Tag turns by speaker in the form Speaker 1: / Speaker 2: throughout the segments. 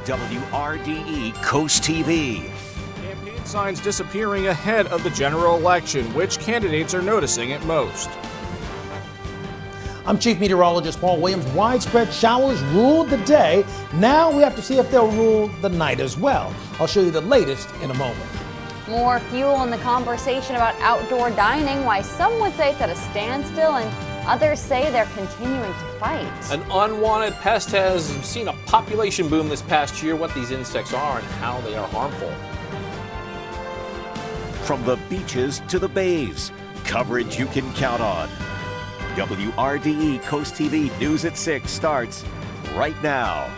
Speaker 1: WRDE Coast TV.
Speaker 2: Campaign signs disappearing ahead of the general election. Which candidates are noticing it most?
Speaker 3: I'm Chief Meteorologist Paul Williams. Widespread showers ruled the day. Now we have to see if they'll rule the night as well. I'll show you the latest in a moment.
Speaker 4: More fuel in the conversation about outdoor dining, why some would say it's at a standstill and others say they're continuing to fight.
Speaker 5: An unwanted pest has seen a population boom this past year, what these insects are and how they are harmful.
Speaker 1: From the beaches to the bays, coverage you can count on. WRDE Coast TV News at 6 starts right now.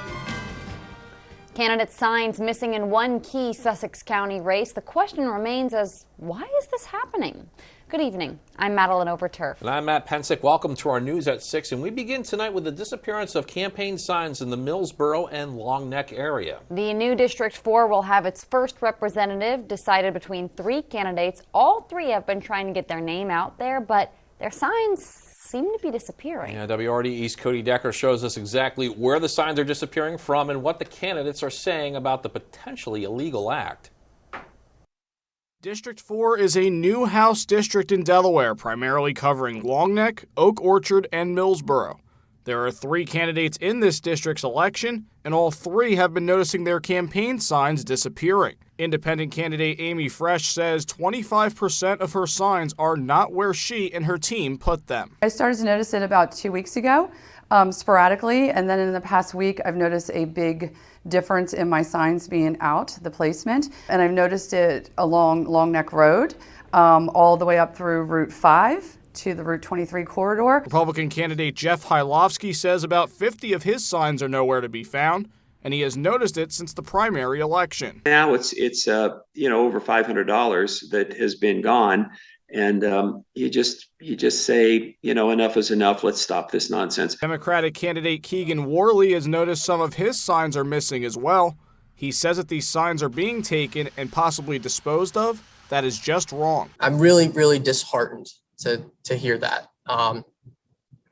Speaker 4: Candidate signs missing in one key Sussex County race. The question remains as, why is this happening? Good evening. I'm Madeline Overturf.
Speaker 5: And I'm Matt Pensick. Welcome to our News at 6. And we begin tonight with the disappearance of campaign signs in the Millsboro and Long Neck area.
Speaker 4: The new District 4 will have its first representative decided between three candidates. All three have been trying to get their name out there, but their signs seem to be disappearing.
Speaker 5: Yeah, WRDE's Cody Decker shows us exactly where the signs are disappearing from and what the candidates are saying about the potentially illegal act.
Speaker 2: District 4 is a new House district in Delaware, primarily covering Long Neck, Oak Orchard, and Millsboro. There are three candidates in this district's election, and all three have been noticing their campaign signs disappearing. Independent candidate Amy Fresh says 25% of her signs are not where she and her team put them.
Speaker 6: I started to notice it about 2 weeks ago, sporadically, and then in the past week I've noticed a big difference in my signs being out, the placement, and I've noticed it along Long Neck Road, all the way up through Route 5 to the Route 23 corridor. Republican
Speaker 2: candidate Jeff Hylofsky says about 50 of his signs are nowhere to be found, and he has noticed it since the primary election.
Speaker 7: Now it's over $500 that has been gone, and you just say, enough is enough. Let's stop this nonsense.
Speaker 2: Democratic candidate Keegan Worley has noticed some of his signs are missing as well. He says that these signs are being taken and possibly disposed of. That is just wrong.
Speaker 8: I'm really, really disheartened to hear that. I'm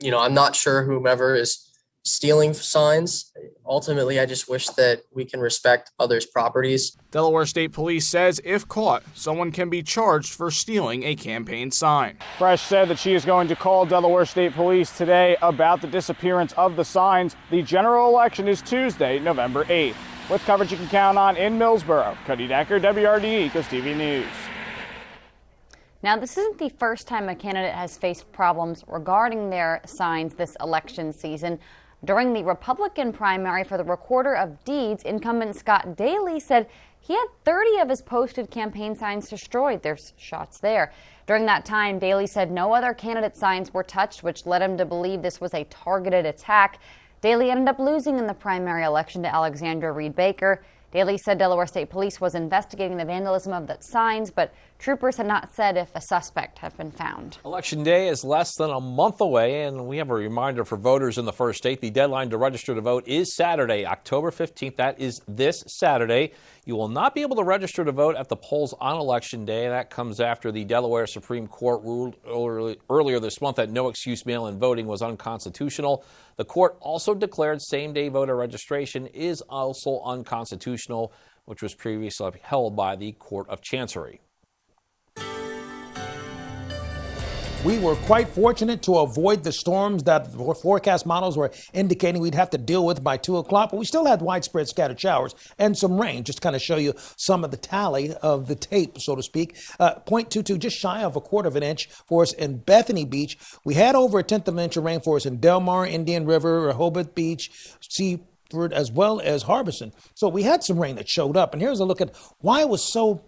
Speaker 8: not sure whomever is stealing signs. Ultimately, I just wish that we can respect others' properties.
Speaker 2: Delaware State Police says if caught, someone can be charged for stealing a campaign sign. Fresh said that she is going to call Delaware State Police today about the disappearance of the signs. The general election is Tuesday, November 8th. With coverage you can count on in Millsboro, Cody Decker, WRDE Coast TV News.
Speaker 4: Now, this isn't the first time a candidate has faced problems regarding their signs this election season. During the Republican primary for the Recorder of Deeds, incumbent Scott Daly said he had 30 of his posted campaign signs destroyed. There's shots there. During that time, Daly said no other candidate signs were touched, which led him to believe this was a targeted attack. Daly ended up losing in the primary election to Alexandra Reed Baker. Daly said Delaware State Police was investigating the vandalism of the signs, but troopers had not said if a suspect had been found.
Speaker 5: Election day is less than a month away, and we have a reminder for voters in the first state. The deadline to register to vote is Saturday, October 15th. That is this Saturday. You will not be able to register to vote at the polls on Election Day. That comes after the Delaware Supreme Court ruled earlier this month that no excuse mail-in voting was unconstitutional. The court also declared same-day voter registration is also unconstitutional, which was previously upheld by the Court of Chancery.
Speaker 3: We were quite fortunate to avoid the storms that forecast models were indicating we'd have to deal with by 2 o'clock, but we still had widespread scattered showers and some rain, just to kind of show you some of the tally of the tape, so to speak. 0.22, just shy of a quarter of an inch for us in Bethany Beach. We had over a tenth of an inch of rain for us in Del Mar, Indian River, Rehoboth Beach, Seaford, as well as Harbison. So we had some rain that showed up, and here's a look at why it was so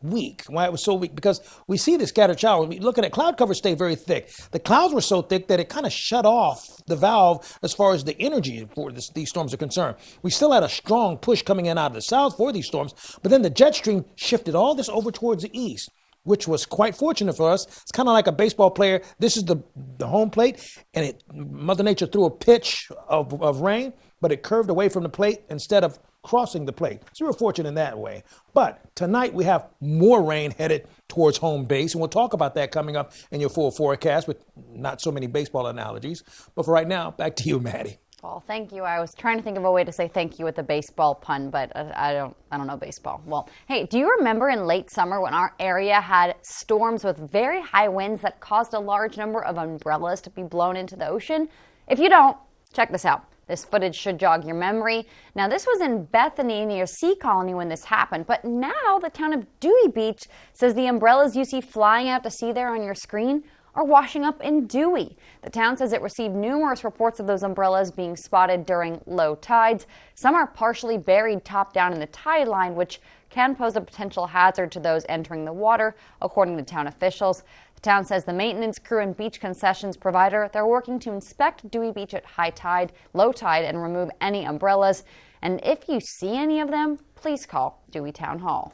Speaker 3: weak. Why it was so weak? Because we see the scattered showers. We look at it, cloud cover stayed very thick. The clouds were so thick that it kind of shut off the valve as far as the energy for these storms are concerned. We still had a strong push coming in out of the south for these storms, but then the jet stream shifted all this over towards the east, which was quite fortunate for us. It's kind of like a baseball player. This is the home plate, and Mother Nature threw a pitch of rain, but it curved away from the plate instead of crossing the plate. So we were fortunate in that way. But tonight we have more rain headed towards home base, and we'll talk about that coming up in your full forecast with not so many baseball analogies. But for right now, back to you, Maddie.
Speaker 4: Paul. Thank you. I was trying to think of a way to say thank you with a baseball pun, but I don't know baseball. Well, hey, do you remember in late summer when our area had storms with very high winds that caused a large number of umbrellas to be blown into the ocean? If you don't, check this out. This footage should jog your memory. Now, this was in Bethany near Sea Colony when this happened, but now the town of Dewey Beach says the umbrellas you see flying out to sea there on your screen are washing up in Dewey. The town says it received numerous reports of those umbrellas being spotted during low tides. Some are partially buried top down in the tide line, which can pose a potential hazard to those entering the water, according to town officials. The town says the maintenance crew and beach concessions provider, they're working to inspect Dewey Beach at high tide, low tide, and remove any umbrellas. And if you see any of them, please call Dewey Town Hall.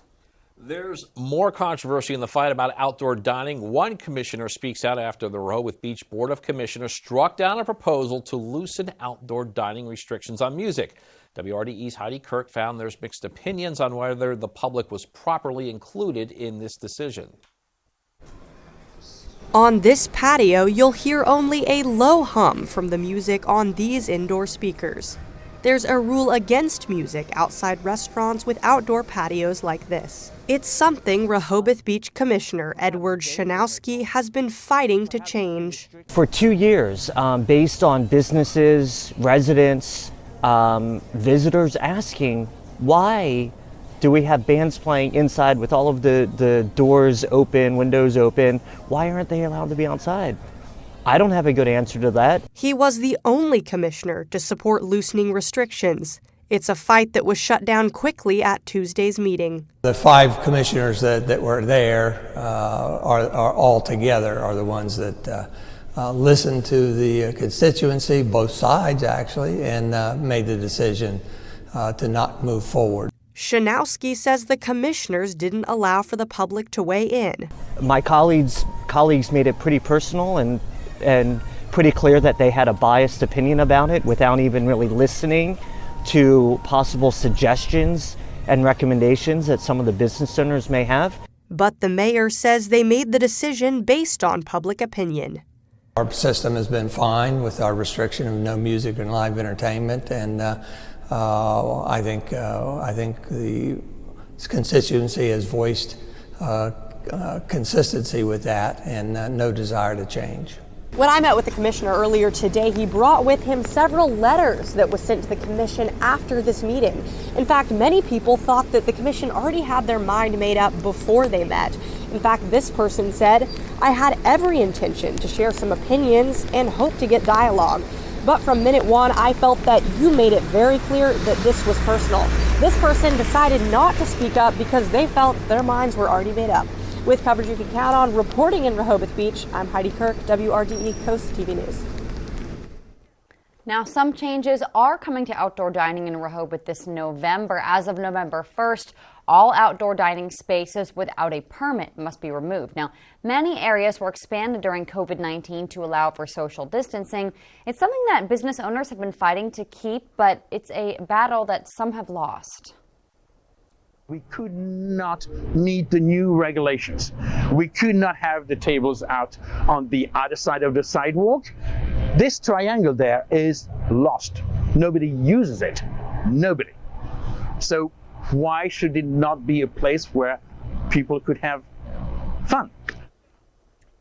Speaker 5: There's more controversy in the fight about outdoor dining. One commissioner speaks out after the Rehoboth Beach Board of Commissioners struck down a proposal to loosen outdoor dining restrictions on music. WRDE's Heidi Kirk found there's mixed opinions on whether the public was properly included in this decision.
Speaker 9: On this patio, you'll hear only a low hum from the music on these indoor speakers. There's a rule against music outside restaurants with outdoor patios like this. It's something Rehoboth Beach Commissioner Edward Shanowski has been fighting to change.
Speaker 10: For 2 years, based on businesses, residents, visitors asking, why do we have bands playing inside with all of the doors open, windows open? Why aren't they allowed to be outside? I don't have a good answer to that.
Speaker 9: He was the only commissioner to support loosening restrictions. It's a fight that was shut down quickly at Tuesday's meeting.
Speaker 11: The 5 commissioners that were there are all together are the ones that listened to the constituency, both sides actually, and made the decision to not move forward.
Speaker 9: Shanowski says the commissioners didn't allow for the public to weigh in.
Speaker 10: My colleagues made it pretty personal and pretty clear that they had a biased opinion about it without even really listening to possible suggestions and recommendations that some of the business owners may have.
Speaker 9: But the mayor says they made the decision based on public opinion.
Speaker 11: Our system has been fine with our restriction of no music and live entertainment, and I think the constituency has voiced consistency with that and no desire to change.
Speaker 9: When I met with the commissioner earlier today, he brought with him several letters that was sent to the commission after this meeting. In fact, many people thought that the commission already had their mind made up before they met. In fact, this person said, "I had every intention to share some opinions and hope to get dialogue. But from minute one, I felt that you made it very clear that this was personal." This person decided not to speak up because they felt their minds were already made up. With coverage you can count on, reporting in Rehoboth Beach, I'm Heidi Kirk, WRDE Coast TV News.
Speaker 4: Now, some changes are coming to outdoor dining in Rehoboth this November. As of November 1st, all outdoor dining spaces without a permit must be removed. Now, many areas were expanded during COVID-19 to allow for social distancing. It's something that business owners have been fighting to keep, but it's a battle that some have lost.
Speaker 12: We could not meet the new regulations. We could not have the tables out on the other side of the sidewalk. This triangle there is lost. Nobody uses it. Nobody. So why should it not be a place where people could have fun?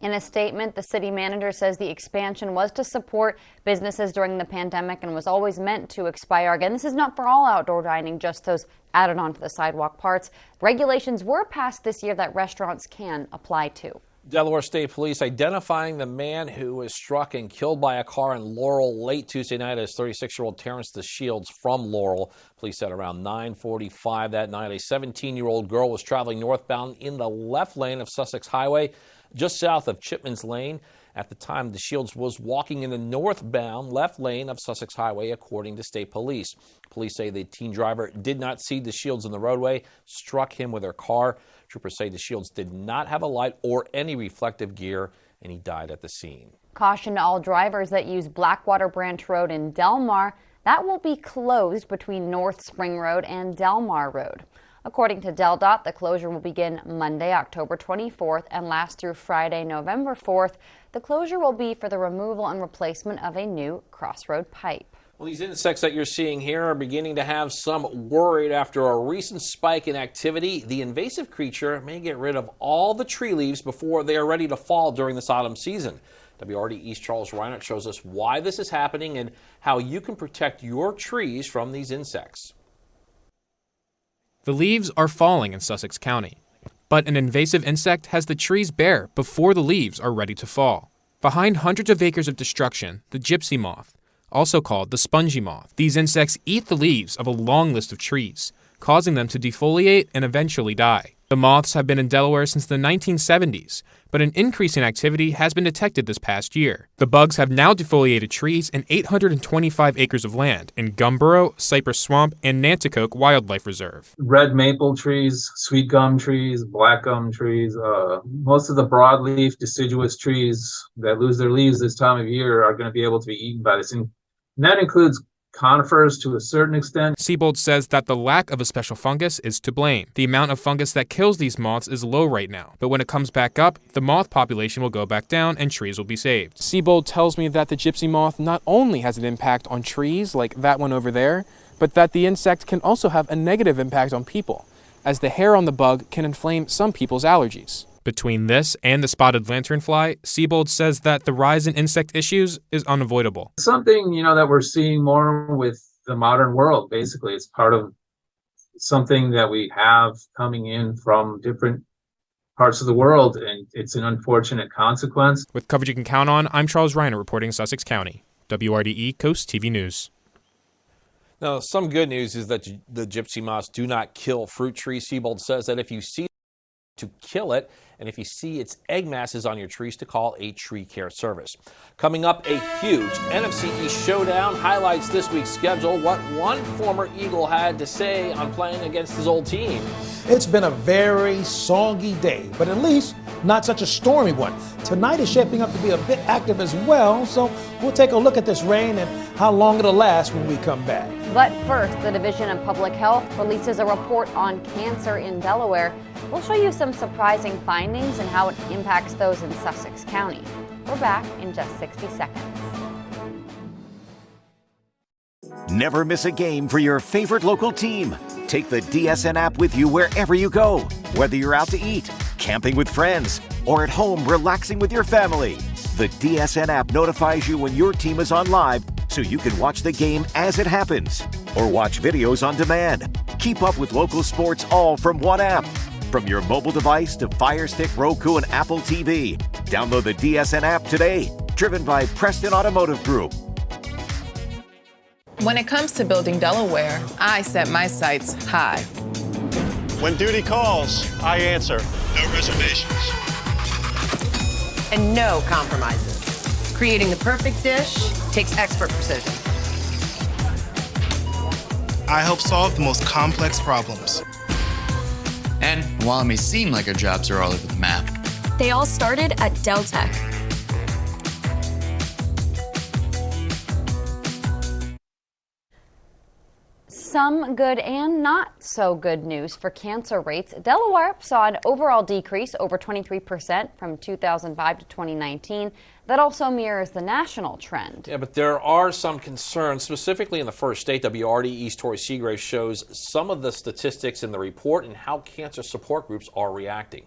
Speaker 4: In a statement, the city manager says the expansion was to support businesses during the pandemic and was always meant to expire. Again, this is not for all outdoor dining, just those added onto the sidewalk parts. Regulations were passed this year that restaurants can apply to.
Speaker 5: Delaware State Police identifying the man who was struck and killed by a car in Laurel late Tuesday night as 36-year-old Terrence DeShields from Laurel. Police said around 9:45 that night, a 17-year-old girl was traveling northbound in the left lane of Sussex Highway, just south of Chipman's Lane. At the time, DeShields was walking in the northbound left lane of Sussex Highway, according to state police. Police say the teen driver did not see DeShields in the roadway, struck him with her car. Troopers say DeShields did not have a light or any reflective gear, and he died at the scene.
Speaker 4: Caution to all drivers that use Blackwater Branch Road in Delmar. That will be closed between North Spring Road and Delmar Road. According to DelDOT, the closure will begin Monday, October 24th and last through Friday, November 4th. The closure will be for the removal and replacement of a new crossroad pipe.
Speaker 5: Well, these insects that you're seeing here are beginning to have some worried after a recent spike in activity. The invasive creature may get rid of all the tree leaves before they are ready to fall during this autumn season. WRDE's Charles Reinert shows us why this is happening and how you can protect your trees from these insects.
Speaker 13: The leaves are falling in Sussex County, but an invasive insect has the trees bare before the leaves are ready to fall. Behind hundreds of acres of destruction, the gypsy moth, also called the spongy moth. These insects eat the leaves of a long list of trees, causing them to defoliate and eventually die. The moths have been in Delaware since the 1970s, but an increase in activity has been detected this past year. The bugs have now defoliated trees in 825 acres of land in Gumboro, Cypress Swamp, and Nanticoke Wildlife Reserve.
Speaker 14: Red maple trees, sweet gum trees, black gum trees, most of the broadleaf deciduous trees that lose their leaves this time of year are going to be able to be eaten by this. And that includes conifers to a certain extent.
Speaker 13: Siebold says that the lack of a special fungus is to blame. The amount of fungus that kills these moths is low right now, but when it comes back up, the moth population will go back down and trees will be saved. Siebold tells me that the gypsy moth not only has an impact on trees, like that one over there, but that the insect can also have a negative impact on people, as the hair on the bug can inflame some people's allergies. Between this and the spotted lanternfly, Siebold says that the rise in insect issues is unavoidable.
Speaker 14: Something, that we're seeing more with the modern world, basically. It's part of something that we have coming in from different parts of the world, and it's an unfortunate consequence.
Speaker 13: With coverage you can count on, I'm Charles Reiner reporting Sussex County, WRDE Coast TV News.
Speaker 5: Now, some good news is that the gypsy moths do not kill fruit trees. Siebold says that if you see to kill it, and if you see its egg masses on your trees, to call a tree care service. Coming up, a huge NFC East showdown highlights this week's schedule, what one former Eagle had to say on playing against his old team.
Speaker 3: It's been a very soggy day, but at least not such a stormy one. Tonight is shaping up to be a bit active as well, so we'll take a look at this rain and how long it'll last when we come back.
Speaker 4: But first, the Division of Public Health releases a report on cancer in Delaware. We'll show you some surprising findings and how it impacts those in Sussex County. We're back in just 60 seconds.
Speaker 1: Never miss a game for your favorite local team. Take the DSN app with you wherever you go, whether you're out to eat, camping with friends, or at home relaxing with your family. The DSN app notifies you when your team is on live so you can watch the game as it happens or watch videos on demand. Keep up with local sports all from one app. From your mobile device to Fire Stick, Roku, and Apple TV. Download the DSN app today. Driven by Preston Automotive Group.
Speaker 15: When it comes to building Delaware, I set my sights high.
Speaker 16: When duty calls, I answer. No reservations.
Speaker 15: And no compromises. Creating the perfect dish takes expert precision.
Speaker 17: I help solve the most complex problems.
Speaker 18: And while it may seem like our jobs are all over the map,
Speaker 19: they all started at Deltec.
Speaker 4: Some good and not so good news for cancer rates. Delaware saw an overall decrease over 23% from 2005 to 2019. That also mirrors the national trend.
Speaker 5: Yeah, but there are some concerns, specifically in the first state. WRDE's Tori Seagrave shows some of the statistics in the report and how cancer support groups are reacting.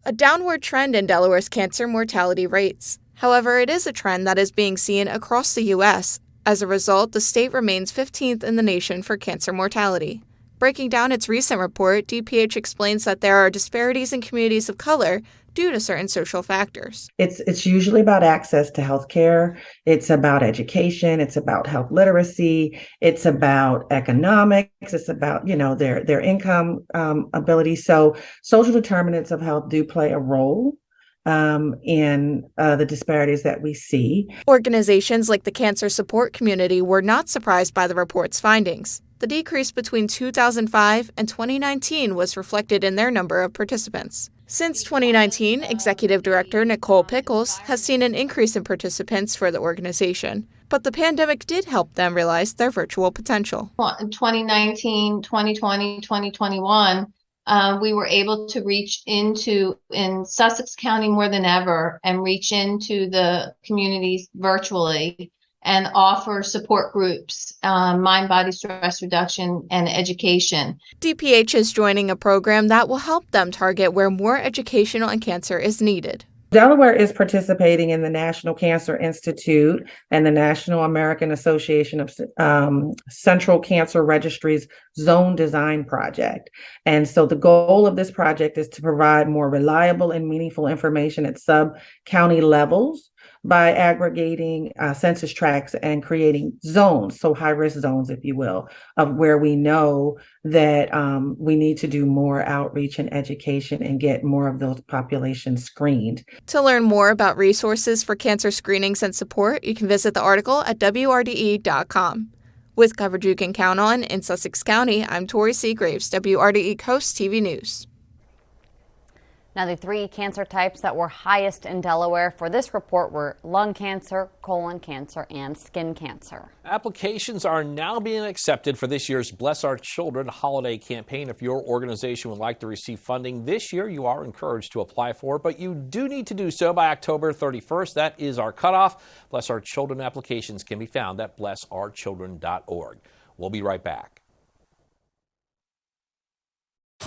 Speaker 20: A downward trend in Delaware's cancer mortality rates. However, it is a trend that is being seen across the U.S. As a result, the state remains 15th in the nation for cancer mortality. Breaking down its recent report, DPH explains that there are disparities in communities of color due to certain social factors.
Speaker 21: It's usually about access to health care. It's about education. It's about health literacy. It's about economics. It's about, their income ability. So social determinants of health do play a role in the disparities that we see.
Speaker 20: Organizations like the cancer support community were not surprised by the report's findings. The decrease between 2005 and 2019 was reflected in their number of participants. Since 2019, Executive Director Nicole Pickles has seen an increase in participants for the organization. But the pandemic did help them realize their virtual potential.
Speaker 22: In 2019, 2020, 2021, we were able to reach into, in Sussex County more than ever, and reach into the communities virtually. and offer support groups, mind-body stress reduction, and education.
Speaker 20: DPH is joining a program that will help them target where more education on cancer is needed.
Speaker 21: Delaware is participating in the National Cancer Institute and the National American Association of Central Cancer Registries Zone Design Project. And so the goal of this project is to provide more reliable and meaningful information at sub-county levels by aggregating census tracts and creating zones, so high-risk zones, if you will, of where we know that we need to do more outreach and education and get more of those populations screened.
Speaker 20: To learn more about resources for cancer screenings and support, you can visit the article at WRDE.com. With coverage you can count on in Sussex County, I'm Tori Seagraves, WRDE Coast TV News.
Speaker 4: Now, the 3 cancer types that were highest in Delaware for this report were lung cancer, colon cancer, and skin cancer.
Speaker 5: Applications are now being accepted for this year's Bless Our Children holiday campaign. If your organization would like to receive funding this year, you are encouraged to apply for it, but you do need to do so by October 31st. That is our cutoff. Bless Our Children applications can be found at blessourchildren.org. We'll be right back.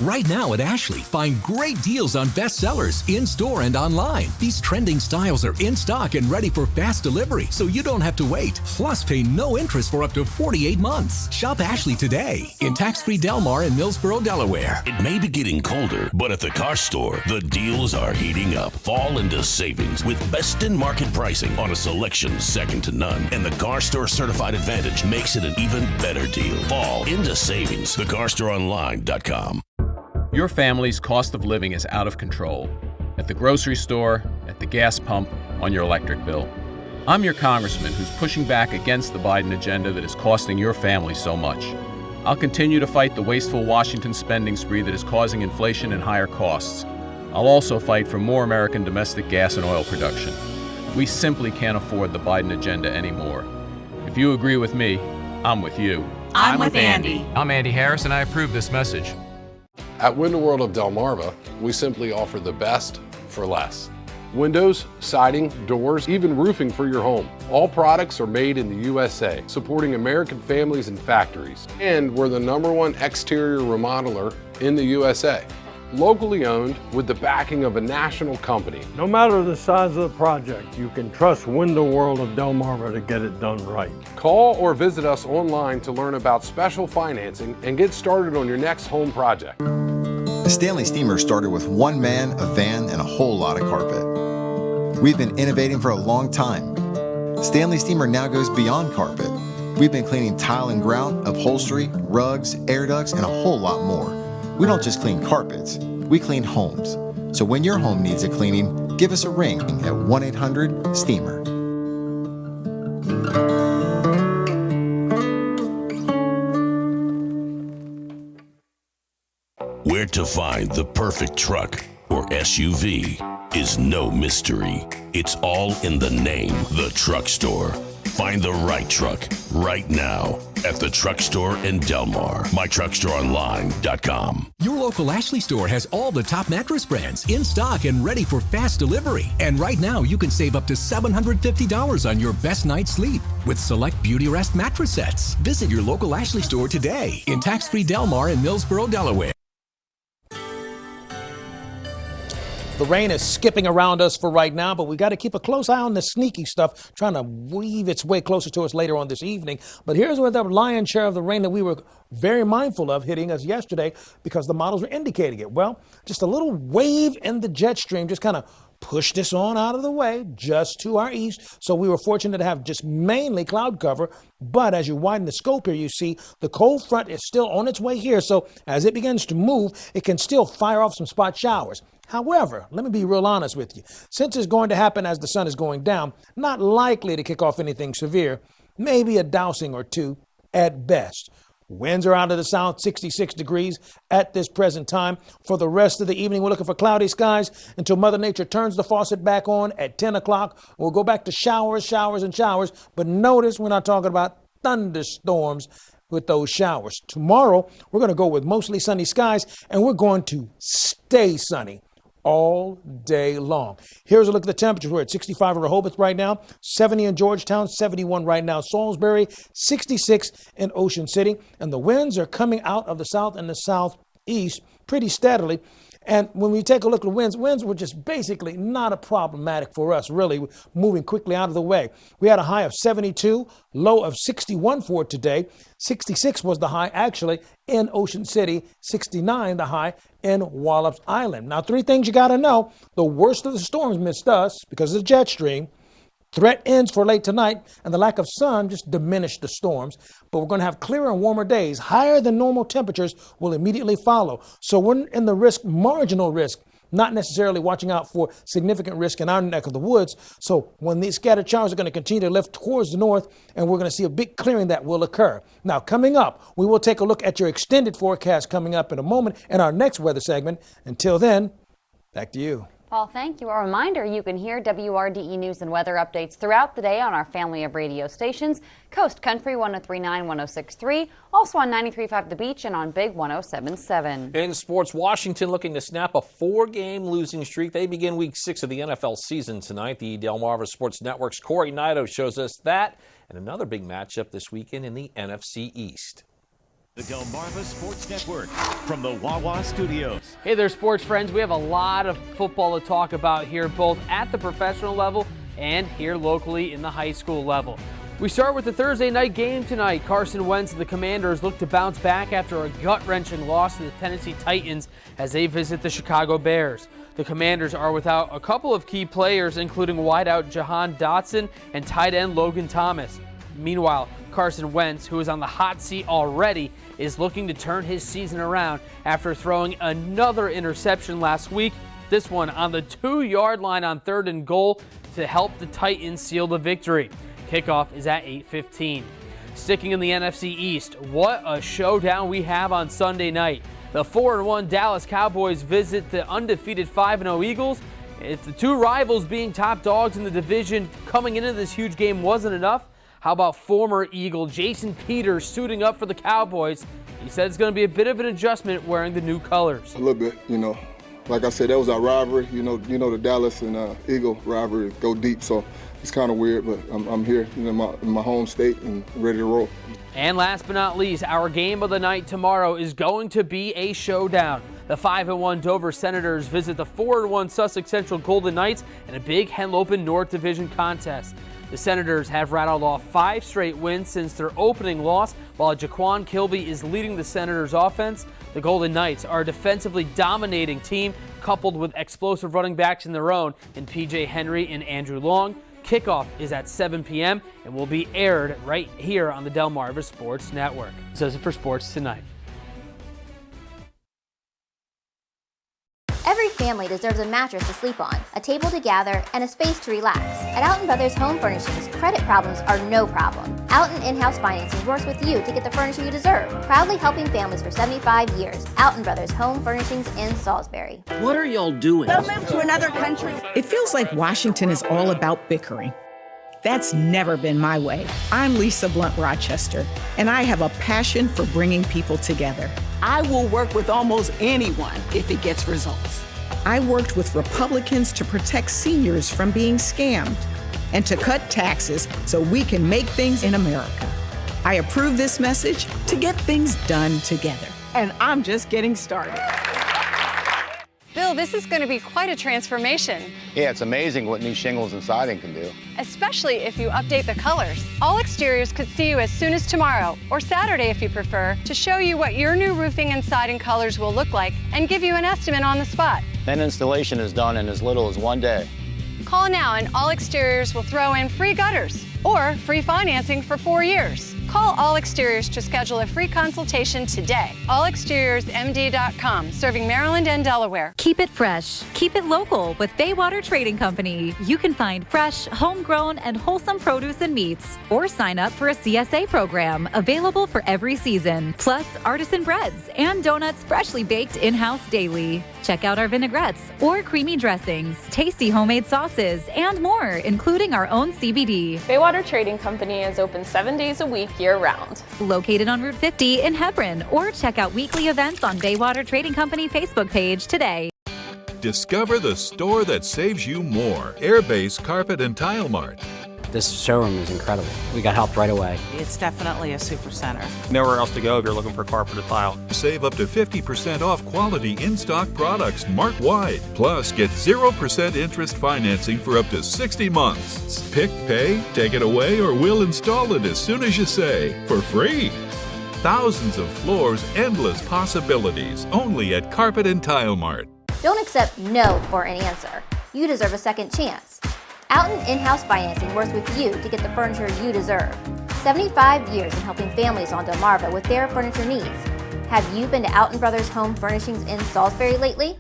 Speaker 6: Right now at Ashley, find great deals on bestsellers in-store and online. These trending styles are in stock and ready for fast delivery, so you don't have to wait. Plus, pay no interest for up to 48 months. Shop Ashley today in tax-free Del Mar and Millsboro, Delaware.
Speaker 7: It may be getting colder, but at the car store, the deals are heating up. Fall into savings with best-in-market pricing on a selection second to none. And the Car Store Certified Advantage makes it an even better deal. Fall into savings. TheCarStoreOnline.com.
Speaker 23: Your family's cost of living is out of control. At the grocery store, at the gas pump, on your electric bill. I'm your congressman who's pushing back against the Biden agenda that is costing your family so much. I'll continue to fight the wasteful Washington spending spree that is causing inflation and higher costs. I'll also fight for more American domestic gas and oil production. We simply can't afford the Biden agenda anymore. If you agree with me, I'm with you.
Speaker 15: I'm with Andy.
Speaker 23: I'm Andy Harris, and I approve this message.
Speaker 24: At Window World of Delmarva, we simply offer the best for less. Windows, siding, doors, even roofing for your home. All products are made in the USA, supporting American families and factories. And we're the #1 exterior remodeler in the USA. Locally owned with the backing of a national company.
Speaker 25: No matter the size of the project, you can trust Window World of Delmarva to get it done right.
Speaker 24: Call or visit us online to learn about special financing and get started on your next home project.
Speaker 26: The Stanley Steamer started with 1 man, a van, and a whole lot of carpet. We've been innovating for a long time. Stanley Steamer now goes beyond carpet. We've been cleaning tile and grout, upholstery, rugs, air ducts, and a whole lot more. We don't just clean carpets, we clean homes. So when your home needs a cleaning, give us a ring at 1-800-STEAMER.
Speaker 7: Where to find the perfect truck or SUV is no mystery. It's all in the name, The Truck Store. Find the right truck right now at the Truck Store in Del Mar. MyTruckStoreOnline.com.
Speaker 6: Your local Ashley store has all the top mattress brands in stock and ready for fast delivery. And right now, you can save up to $750 on your best night's sleep with select Beauty Rest mattress sets. Visit your local Ashley store today in tax-free Del Mar and Millsboro, Delaware.
Speaker 3: The rain is skipping around us for right now, but we got to keep a close eye on the sneaky stuff, trying to weave its way closer to us later on this evening. But here's where the lion's share of the rain that we were very mindful of hitting us yesterday because the models were indicating it. Well, just a little wave in the jet stream just kind of pushed this on out of the way just to our east. So we were fortunate to have just mainly cloud cover. But as you widen the scope here, you see the cold front is still on its way here. So as it begins to move, it can still fire off some spot showers. However, let me be real honest with you. Since it's going to happen as the sun is going down, not likely to kick off anything severe, maybe a dousing or two at best. Winds are out of the south, 66 degrees at this present time. For the rest of the evening, we're looking for cloudy skies until Mother Nature turns the faucet back on at 10 o'clock. We'll go back to showers, and showers. But notice we're not talking about thunderstorms with those showers. Tomorrow, we're going to go with mostly sunny skies, and we're going to stay sunny. all day long. Here's a look at the temperatures. We're at 65 in Rehoboth right now, 70 in Georgetown, 71 right now, Salisbury, 66 in Ocean City. And the winds are coming out of the south and the southeast pretty steadily. And when we take a look at the winds were just basically not a problematic for us, really, moving quickly out of the way. We had a high of 72, low of 61 for today. 66 was the high, actually, in Ocean City, 69 the high in Wallops Island. Now, three things you got to know. The worst of the storms missed us because of the jet stream. Threat ends for late tonight, and the lack of sun just diminished the storms. But we're going to have clearer and warmer days. Higher than normal temperatures will immediately follow. So we're in the marginal risk, not necessarily watching out for significant risk in our neck of the woods. So when these scattered showers are going to continue to lift towards the north, and we're going to see a big clearing that will occur. Now, coming up, we will take a look at your extended forecast coming up in a moment in our next weather segment. Until then, back to you.
Speaker 4: Paul, thank you. A reminder, you can hear WRDE news and weather updates throughout the day on our family of radio stations. Coast Country 103.9, 106.3, also on 93.5 The Beach and on Big 107.7.
Speaker 5: In sports, Washington looking to snap a 4-game losing streak. They begin week 6 of the NFL season tonight. The Delmarva Sports Network's Corey Nido shows us that and another big matchup this weekend in the NFC East.
Speaker 1: The Delmarva Sports Network from the Wawa Studios.
Speaker 2: Hey there, sports friends. We have a lot of football to talk about here, both at the professional level and here locally in the high school level. We start with the Thursday night game tonight. Carson Wentz and the Commanders look to bounce back after a gut-wrenching loss to the Tennessee Titans as they visit the Chicago Bears. The Commanders are without a couple of key players, including wideout Jahan Dotson and tight end Logan Thomas. Meanwhile, Carson Wentz, who is on the hot seat already, is looking to turn his season around after throwing another interception last week, this one on the 2-yard line on 3rd and goal to help the Titans seal the victory. Kickoff is at 8:15. Sticking in the NFC East, what a showdown we have on Sunday night. The 4-1 Dallas Cowboys visit the undefeated 5-0 Eagles. If the two rivals being top dogs in the division coming into this huge game wasn't enough, how about former Eagle Jason Peters suiting up for the Cowboys? He said it's going to be a bit of an adjustment wearing the new colors.
Speaker 8: A little bit, Like I said, that was our rivalry. The Dallas and Eagle rivalry go deep, so it's kind of weird, but I'm here in my home state and ready to roll.
Speaker 2: And last but not least, our game of the night tomorrow is going to be a showdown. The 5-1 Dover Senators visit the 4-1 Sussex Central Golden Knights in a big Henlopen North Division contest. The Senators have rattled off 5 straight wins since their opening loss, while Jaquan Kilby is leading the Senators' offense. The Golden Knights are a defensively dominating team, coupled with explosive running backs in their own in P.J. Henry and Andrew Long. Kickoff is at 7 p.m. and will be aired right here on the Delmarva Sports Network. This does it for Sports Tonight.
Speaker 9: Every family deserves a mattress to sleep on, a table to gather, and a space to relax. At Alton Brothers Home Furnishings, credit problems are no problem. Alton In-House Financing works with you to get the furniture you deserve, proudly helping families for 75 years. Alton Brothers Home Furnishings in Salisbury.
Speaker 10: What are y'all doing?
Speaker 11: They'll move to another country.
Speaker 12: It feels like Washington is all about bickering. That's never been my way. I'm Lisa Blunt Rochester, and I have a passion for bringing people together.
Speaker 11: I will work with almost anyone if it gets results.
Speaker 12: I worked with Republicans to protect seniors from being scammed and to cut taxes so we can make things in America. I approve this message to get things done together.
Speaker 11: And I'm just getting started.
Speaker 27: Bill, this is going to be quite a transformation.
Speaker 28: Yeah, it's amazing what new shingles and siding can do.
Speaker 27: Especially if you update the colors. All Exteriors could see you as soon as tomorrow, or Saturday if you prefer, to show you what your new roofing and siding colors will look like and give you an estimate on the spot.
Speaker 28: Then installation is done in as little as 1 day.
Speaker 27: Call now and All Exteriors will throw in free gutters or free financing for 4 years. Call All Exteriors to schedule a free consultation today. AllExteriorsMD.com, serving Maryland and Delaware.
Speaker 29: Keep it fresh. Keep it local with Baywater Trading Company. You can find fresh, homegrown, and wholesome produce and meats, or sign up for a CSA program available for every season. Plus, artisan breads and donuts freshly baked in-house daily. Check out our vinaigrettes or creamy dressings, tasty homemade sauces, and more, including our own CBD.
Speaker 30: Baywater Trading Company is open 7 days a week, year-round.
Speaker 29: Located on Route 50 in Hebron, or check out weekly events on Baywater Trading Company Facebook page today.
Speaker 10: Discover the store that saves you more. Airbase Carpet and Tile Mart.
Speaker 13: This showroom is incredible. We got help right away.
Speaker 14: It's definitely a super center.
Speaker 16: Nowhere else to go if you're looking for carpet or tile.
Speaker 10: Save up to 50% off quality in-stock products Mart-wide. Plus, get 0% interest financing for up to 60 months. Pick, pay, take it away, or we'll install it as soon as you say, for free. Thousands of floors, endless possibilities, only at Carpet and Tile Mart.
Speaker 9: Don't accept no for an answer. You deserve a second chance. Alton In-House Financing works with you to get the furniture you deserve. 75 years in helping families on Delmarva with their furniture needs. Have you been to Alton Brothers Home Furnishings in Salisbury lately?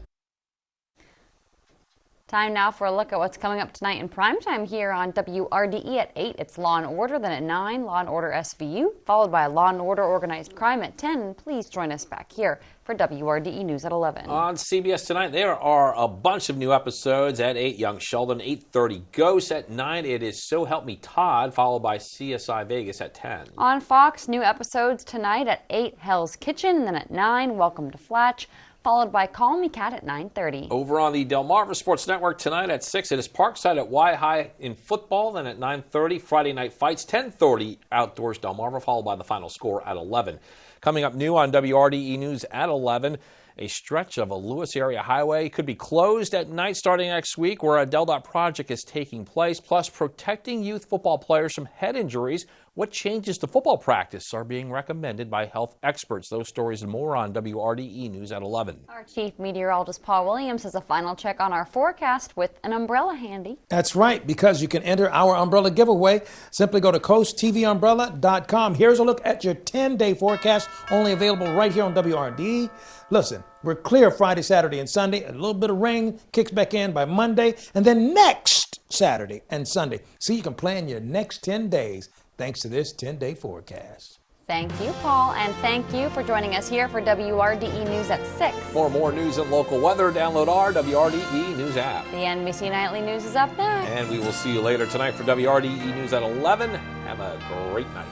Speaker 4: Time now for a look at what's coming up tonight in primetime here on WRDE at 8. It's Law & Order, then at 9, Law & Order SVU, followed by Law & Order Organized Crime at 10. Please join us back here for WRDE News at 11.
Speaker 5: On CBS tonight, there are a bunch of new episodes. At 8, Young Sheldon. 8:30, Ghosts. At 9, it is So Help Me Todd, followed by CSI Vegas at 10.
Speaker 4: On Fox, new episodes tonight at 8, Hell's Kitchen, and then at 9, Welcome to Flatch, followed by Call Me Cat at 9:30.
Speaker 5: Over on the Delmarva Sports Network tonight at 6, it is Parkside at Y High in football. Then at 9:30, Friday Night Fights. 10:30, Outdoors Delmarva, followed by the final score at 11. Coming up new on WRDE News at 11, a stretch of a Lewis area highway could be closed at night starting next week where a DelDOT project is taking place, plus protecting youth football players from head injuries. What changes to football practice are being recommended by health experts? Those stories and more on WRDE News at 11.
Speaker 4: Our Chief Meteorologist Paul Williams has a final check on our forecast with an umbrella handy.
Speaker 3: That's right, because you can enter our umbrella giveaway. Simply go to coasttvumbrella.com. Here's a look at your 10-day forecast, only available right here on WRDE. Listen, we're clear Friday, Saturday, and Sunday. A little bit of rain kicks back in by Monday, and then next Saturday and Sunday. See, you can plan your next 10 days thanks to this 10-day forecast.
Speaker 4: Thank you, Paul, and thank you for joining us here for WRDE News at 6.
Speaker 5: For more news and local weather, download our WRDE News app.
Speaker 4: The NBC Nightly News is up next.
Speaker 5: And we will see you later tonight for WRDE News at 11. Have a great night.